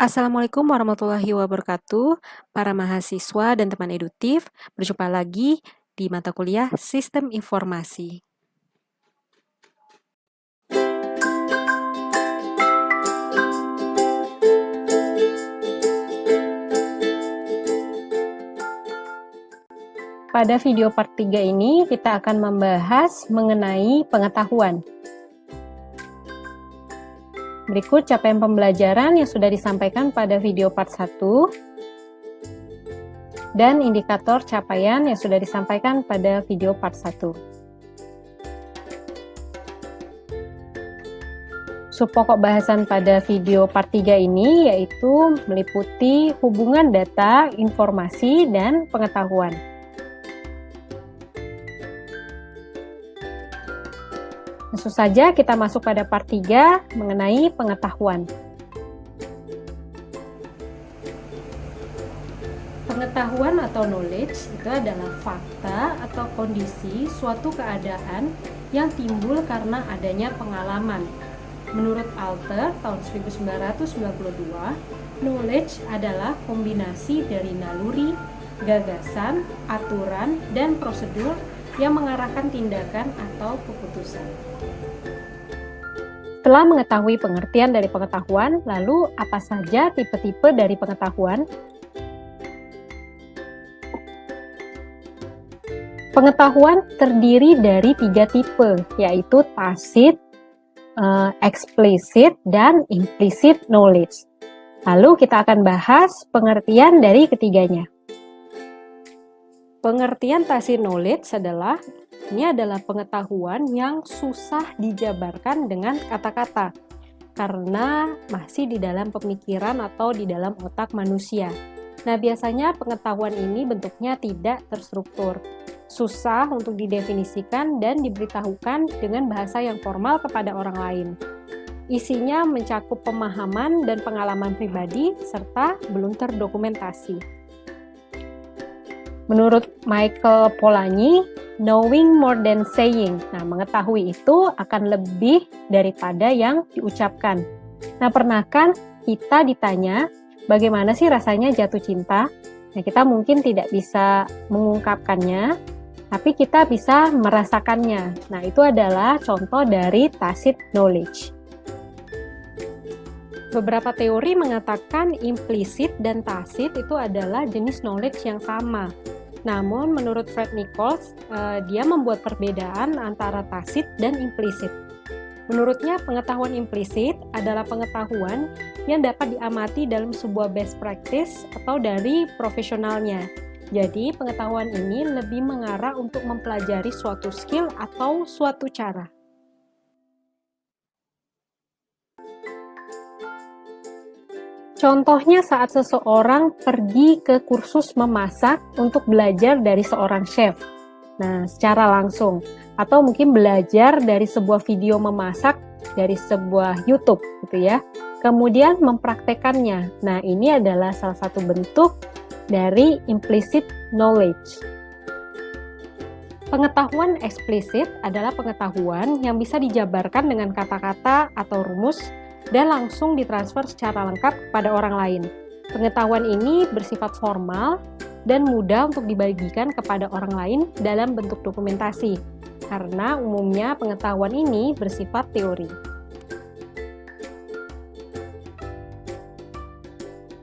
Assalamualaikum warahmatullahi wabarakatuh, para mahasiswa dan teman edutif. Berjumpa lagi di mata kuliah Sistem Informasi. Pada video part 3 ini, kita akan membahas mengenai pengetahuan. Berikut capaian pembelajaran yang sudah disampaikan pada video part 1 dan indikator capaian yang sudah disampaikan pada video part 1. Subpokok bahasan pada video part 3 ini yaitu meliputi hubungan data, informasi, dan pengetahuan. Langsung saja kita masuk pada part 3 mengenai pengetahuan. Pengetahuan atau knowledge itu adalah fakta atau kondisi suatu keadaan yang timbul karena adanya pengalaman. Menurut Alter tahun 1992, knowledge adalah kombinasi dari naluri, gagasan, aturan, dan prosedur yang mengarahkan tindakan atau keputusan. Setelah mengetahui pengertian dari pengetahuan, lalu apa saja tipe-tipe dari pengetahuan? Pengetahuan terdiri dari 3 tipe, yaitu tacit, explicit, dan implicit knowledge. Lalu kita akan bahas pengertian dari ketiganya. Pengertian tacit knowledge adalah pengetahuan yang susah dijabarkan dengan kata-kata karena masih di dalam pemikiran atau di dalam otak manusia. Nah, biasanya pengetahuan ini bentuknya tidak terstruktur, susah untuk didefinisikan dan diberitahukan dengan bahasa yang formal kepada orang lain. Isinya mencakup pemahaman dan pengalaman pribadi serta belum terdokumentasi. Menurut Michael Polanyi, knowing more than saying. Nah, mengetahui itu akan lebih daripada yang diucapkan. Nah, pernahkah kita ditanya, bagaimana sih rasanya jatuh cinta? Nah, kita mungkin tidak bisa mengungkapkannya, tapi kita bisa merasakannya. Nah, itu adalah contoh dari tacit knowledge. Beberapa teori mengatakan implisit dan tacit itu adalah jenis knowledge yang sama. Namun, menurut Fred Nichols, dia membuat perbedaan antara tacit dan implisit. Menurutnya, pengetahuan implisit adalah pengetahuan yang dapat diamati dalam sebuah best practice atau dari profesionalnya. Jadi, pengetahuan ini lebih mengarah untuk mempelajari suatu skill atau suatu cara. Contohnya saat seseorang pergi ke kursus memasak untuk belajar dari seorang chef. Nah, secara langsung. Atau mungkin belajar dari sebuah video memasak dari sebuah YouTube gitu ya. Kemudian mempraktekannya. Nah, ini adalah salah satu bentuk dari implicit knowledge. Pengetahuan eksplisit adalah pengetahuan yang bisa dijabarkan dengan kata-kata atau rumus dan langsung ditransfer secara lengkap kepada orang lain. Pengetahuan ini bersifat formal dan mudah untuk dibagikan kepada orang lain dalam bentuk dokumentasi, karena umumnya pengetahuan ini bersifat teori.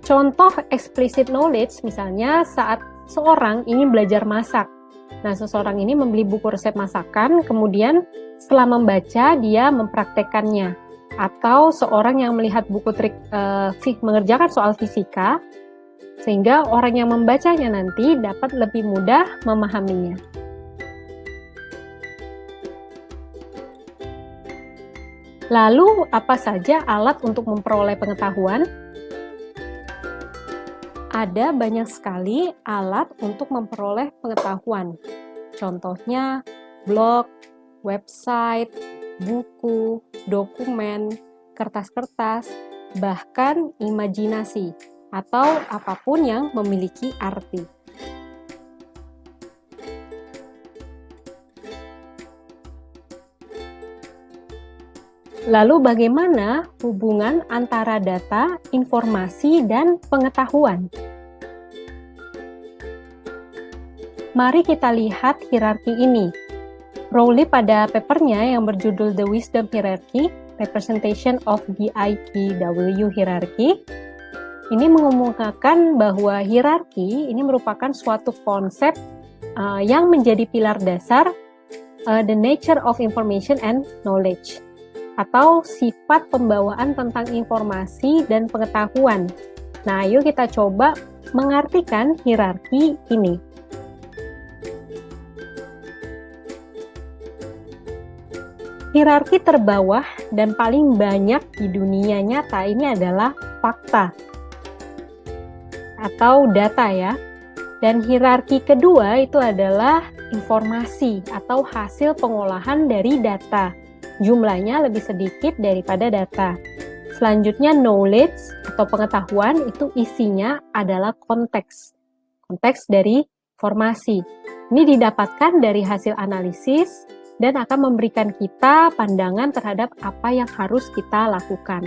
Contoh explicit knowledge misalnya saat seorang ingin belajar masak. Nah, seseorang ini membeli buku resep masakan, kemudian setelah membaca dia mempraktekkannya. Atau seorang yang melihat buku trik mengerjakan soal fisika, sehingga orang yang membacanya nanti dapat lebih mudah memahaminya. Lalu, apa saja alat untuk memperoleh pengetahuan? Ada banyak sekali alat untuk memperoleh pengetahuan. Contohnya, blog, website, buku, dokumen, kertas-kertas, bahkan imajinasi, atau apapun yang memiliki arti. Lalu bagaimana hubungan antara data, informasi, dan pengetahuan? Mari kita lihat hierarki ini. Rowley pada papernya yang berjudul The Wisdom Hierarchy, Representation of the IKW Hierarchy, ini mengemukakan bahwa hierarki ini merupakan suatu konsep yang menjadi pilar dasar the nature of information and knowledge, atau sifat pembawaan tentang informasi dan pengetahuan. Nah, yuk kita coba mengartikan hierarki ini. Hierarki terbawah dan paling banyak di dunia nyata ini adalah fakta atau data ya. Dan hierarki kedua itu adalah informasi atau hasil pengolahan dari data. Jumlahnya lebih sedikit daripada data. Selanjutnya knowledge atau pengetahuan itu isinya adalah konteks. Konteks dari informasi. Ini didapatkan dari hasil analisis dan akan memberikan kita pandangan terhadap apa yang harus kita lakukan.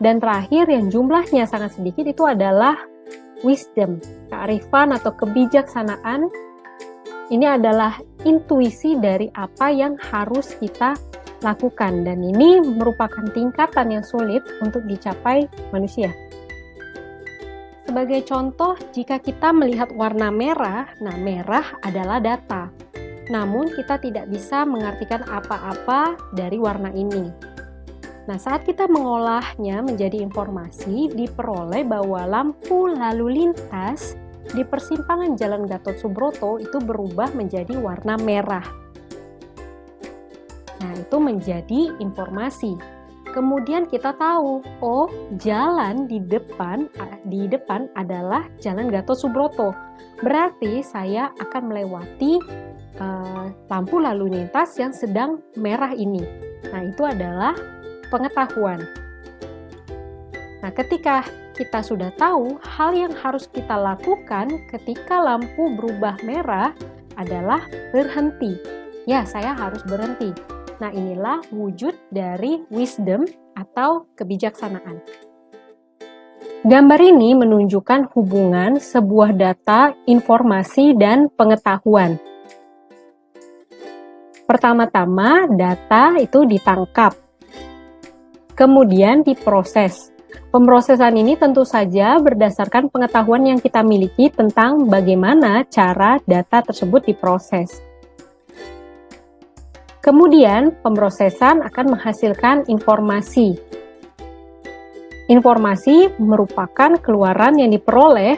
Dan terakhir yang jumlahnya sangat sedikit itu adalah wisdom, kearifan atau kebijaksanaan. Ini adalah intuisi dari apa yang harus kita lakukan, dan ini merupakan tingkatan yang sulit untuk dicapai manusia. Sebagai contoh, jika kita melihat warna merah, nah merah adalah data. Namun kita tidak bisa mengartikan apa-apa dari warna ini. Nah, saat kita mengolahnya menjadi informasi, diperoleh bahwa lampu lalu lintas di persimpangan Jalan Gatot Subroto itu berubah menjadi warna merah. Nah, itu menjadi informasi. Kemudian kita tahu, oh, jalan di depan adalah Jalan Gatot Subroto. Berarti saya akan melewati lampu lalu lintas yang sedang merah ini. Nah, itu adalah pengetahuan. Nah, ketika kita sudah tahu, hal yang harus kita lakukan ketika lampu berubah merah adalah berhenti. Ya, saya harus berhenti. Nah, inilah wujud dari wisdom atau kebijaksanaan. Gambar ini menunjukkan hubungan sebuah data, informasi, dan pengetahuan. Pertama-tama, data itu ditangkap, kemudian diproses. Pemrosesan ini tentu saja berdasarkan pengetahuan yang kita miliki tentang bagaimana cara data tersebut diproses. Kemudian, pemrosesan akan menghasilkan informasi. Informasi merupakan keluaran yang diperoleh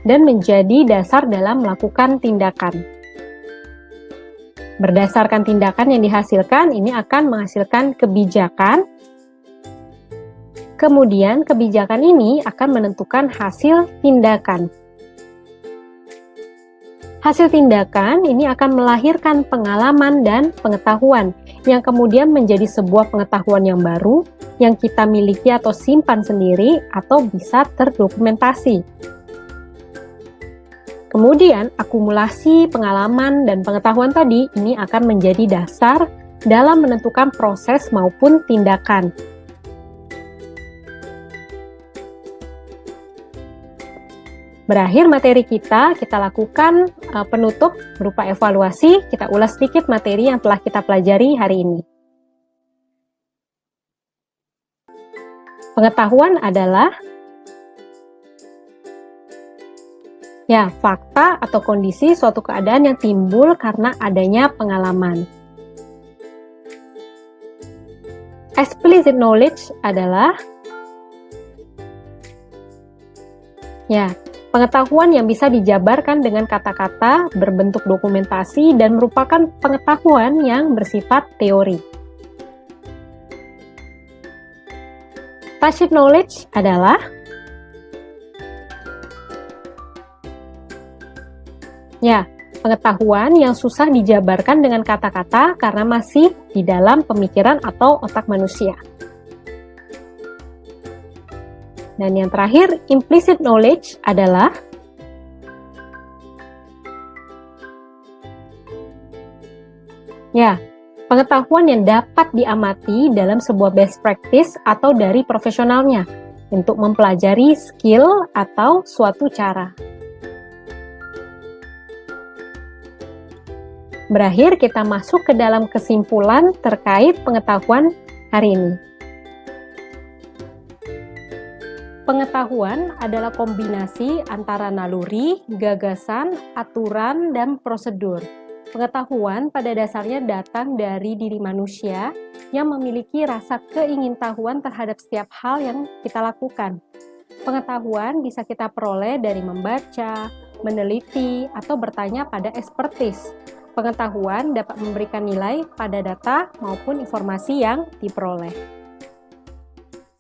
dan menjadi dasar dalam melakukan tindakan. Berdasarkan tindakan yang dihasilkan, ini akan menghasilkan kebijakan. Kemudian, kebijakan ini akan menentukan hasil tindakan. Hasil tindakan ini akan melahirkan pengalaman dan pengetahuan yang kemudian menjadi sebuah pengetahuan yang baru yang kita miliki atau simpan sendiri atau bisa terdokumentasi. Kemudian, akumulasi pengalaman dan pengetahuan tadi ini akan menjadi dasar dalam menentukan proses maupun tindakan. Berakhir materi kita lakukan penutup berupa evaluasi. Kita ulas sedikit materi yang telah kita pelajari hari ini. Pengetahuan adalah fakta atau kondisi suatu keadaan yang timbul karena adanya pengalaman. Explicit knowledge adalah pengetahuan yang bisa dijabarkan dengan kata-kata, berbentuk dokumentasi, dan merupakan pengetahuan yang bersifat teori. Tacit knowledge adalah pengetahuan yang susah dijabarkan dengan kata-kata karena masih di dalam pemikiran atau otak manusia. Dan yang terakhir, implicit knowledge adalah Pengetahuan yang dapat diamati dalam sebuah best practice atau dari profesionalnya untuk mempelajari skill atau suatu cara. Berakhir, kita masuk ke dalam kesimpulan terkait pengetahuan hari ini. Pengetahuan adalah kombinasi antara naluri, gagasan, aturan, dan prosedur. Pengetahuan pada dasarnya datang dari diri manusia yang memiliki rasa keingintahuan terhadap setiap hal yang kita lakukan. Pengetahuan bisa kita peroleh dari membaca, meneliti, atau bertanya pada ekspertis. Pengetahuan dapat memberikan nilai pada data maupun informasi yang diperoleh.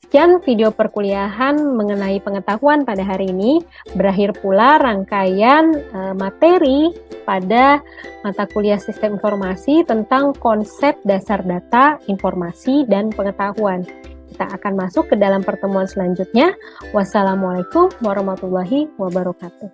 Sekian video perkuliahan mengenai pengetahuan pada hari ini. Berakhir pula rangkaian materi pada mata kuliah Sistem Informasi tentang konsep dasar data, informasi, dan pengetahuan. Kita akan masuk ke dalam pertemuan selanjutnya. Wassalamualaikum warahmatullahi wabarakatuh.